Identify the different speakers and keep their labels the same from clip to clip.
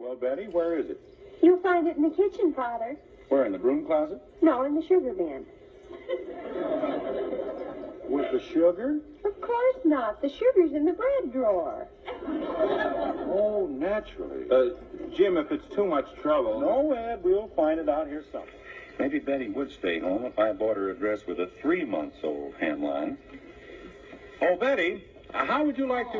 Speaker 1: Well, Betty, where is it?
Speaker 2: You'll find it in the kitchen, Father.
Speaker 1: Where, in the broom closet?
Speaker 2: No, in the sugar bin.
Speaker 1: With the sugar?
Speaker 2: Of course not. The sugar's in the bread drawer.
Speaker 1: Oh, naturally.
Speaker 3: Jim, if it's too much trouble...
Speaker 1: No, Ed, we'll find it out here somewhere. Maybe Betty would stay home if I bought her a dress with a 3-month-old hemline. Oh, Betty, how would you like to...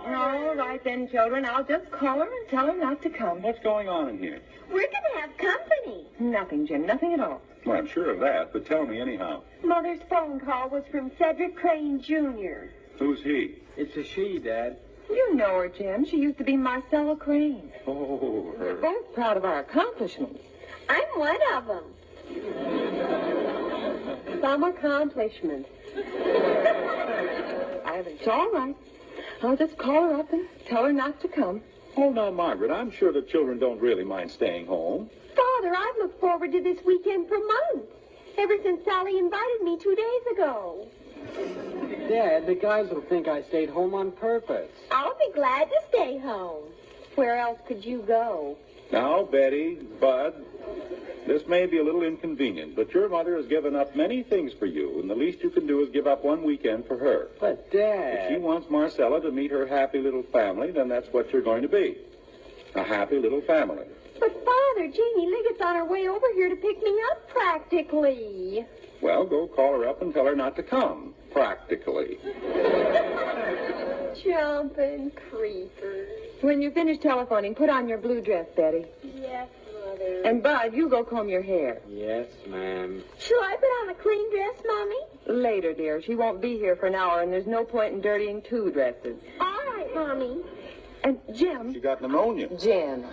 Speaker 4: All right then, children. I'll just call her and tell her not to come.
Speaker 1: What's going on in here?
Speaker 2: We're going to have company.
Speaker 4: Nothing, Jim. Nothing at all.
Speaker 1: Well, I'm sure of that, but tell me anyhow.
Speaker 2: Mother's phone call was from Cedric Crane, Jr.
Speaker 1: Who's he?
Speaker 3: It's a she, Dad.
Speaker 4: You know her, Jim. She used to be Marcella Crane.
Speaker 1: Oh,
Speaker 4: We're
Speaker 1: her.
Speaker 4: both proud of our accomplishments.
Speaker 2: I'm one of them.
Speaker 4: Some accomplishment. It's all right. I'll just call her up and tell her not to come.
Speaker 1: Oh, now, Margaret, I'm sure the children don't really mind staying home.
Speaker 2: Father, I've looked forward to this weekend for months. Ever since Sally invited me 2 days ago.
Speaker 3: Dad, the guys will think I stayed home on purpose.
Speaker 2: I'll be glad to stay home. Where else could you go?
Speaker 1: Now, Betty, Bud, this may be a little inconvenient, but your mother has given up many things for you, and the least you can do is give up one weekend for her.
Speaker 3: But, Dad...
Speaker 1: If she wants Marcella to meet her happy little family, then that's what you're going to be. A happy little family.
Speaker 2: But, Father, Jeannie Liggett's on her way over here to pick me up, practically.
Speaker 1: Well, go call her up and tell her not to come, practically.
Speaker 2: Jumping creepers.
Speaker 4: When you finish telephoning, put on your blue dress, Betty.
Speaker 2: Yes, Mother.
Speaker 4: And, Bud, you go comb your hair.
Speaker 3: Yes, ma'am.
Speaker 2: Shall I put on a clean dress, Mommy?
Speaker 4: Later, dear. She won't be here for an hour, and there's no point in dirtying 2 dresses.
Speaker 2: All right, Mommy.
Speaker 4: And, Jim...
Speaker 1: She got pneumonia.
Speaker 4: Jim.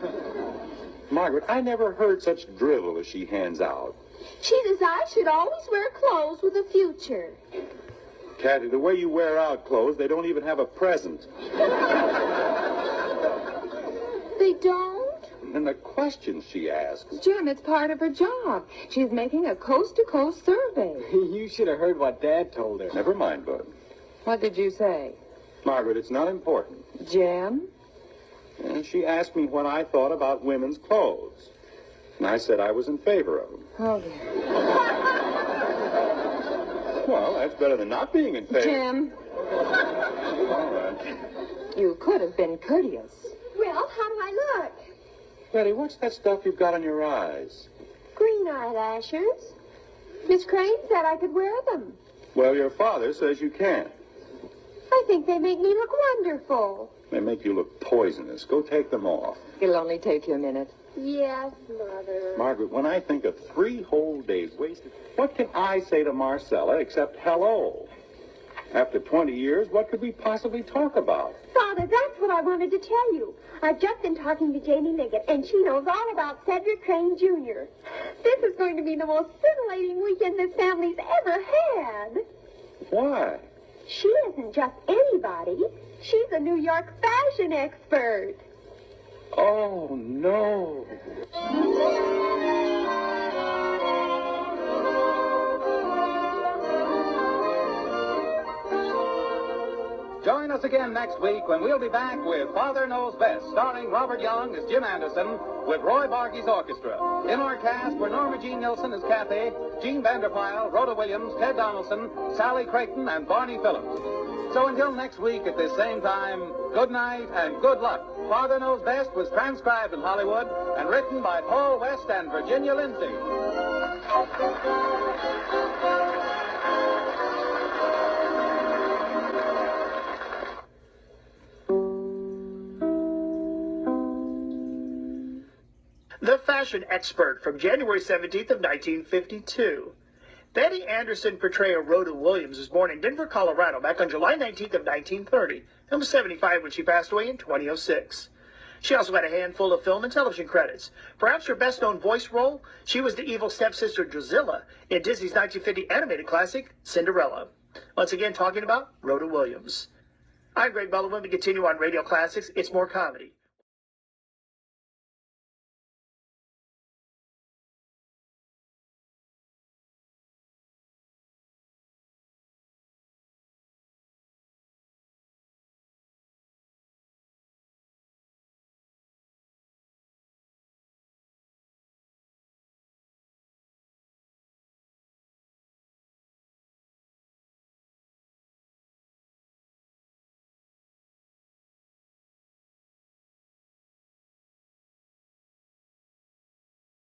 Speaker 1: Margaret, I never heard such drivel as she hands out.
Speaker 2: She says I should always wear clothes with a future.
Speaker 1: Caddy, the way you wear out clothes, they don't even have a present.
Speaker 2: They don't?
Speaker 1: And the questions she asks.
Speaker 4: Jim, it's part of her job. She's making a coast-to-coast survey.
Speaker 3: You should have heard what Dad told her.
Speaker 1: Never mind, Bud.
Speaker 4: What did you say?
Speaker 1: Margaret, it's not important.
Speaker 4: Jim?
Speaker 1: And she asked me what I thought about women's clothes. And I said I was in favor of them.
Speaker 4: Oh, dear.
Speaker 1: Well, that's better than not being in favor.
Speaker 4: Jim,
Speaker 1: All right.
Speaker 4: you could have been courteous.
Speaker 2: Well, how do I look?
Speaker 1: Betty, what's that stuff you've got on your eyes?
Speaker 2: Green eyelashes. Miss Crane said I could wear them.
Speaker 1: Well, your father says you can't.
Speaker 2: I think they make me look wonderful.
Speaker 1: They make you look poisonous. Go take them off.
Speaker 4: It'll only take you a minute.
Speaker 2: Yes, Mother.
Speaker 1: Margaret, when I think of 3 whole days wasted, what can I say to Marcella except hello? After 20 years, what could we possibly talk about?
Speaker 2: Father, that's what I wanted to tell you. I've just been talking to Janie Liggett, and she knows all about Cedric Crane, Jr. This is going to be the most scintillating weekend this family's ever had.
Speaker 1: Why?
Speaker 2: She isn't just anybody. She's a New York fashion expert.
Speaker 1: Oh, no.
Speaker 5: Join us again next week when we'll be back with Father Knows Best, starring Robert Young as Jim Anderson with Roy Bargy's orchestra. In our cast were Norma Jean Nilsson as Kathy, Jean Vanderpyle, Rhoda Williams, Ted Donaldson, Sally Creighton, and Barney Phillips. So until next week at this same time, good night and good luck. Father Knows Best was transcribed in Hollywood and written by Paul West and Virginia Lindsay.
Speaker 6: The Fashion Expert from January 17th of 1952. Betty Anderson portrayal Rhoda Williams was born in Denver, Colorado back on July 19th of 1930 and was 75 when she passed away in 2006. She also had a handful of film and television credits. Perhaps her best-known voice role, she was the evil stepsister Drizella in Disney's 1950 animated classic, Cinderella. Once again, talking about Rhoda Williams. I'm Greg Bellowin. We continue on Radio Classics. It's more comedy.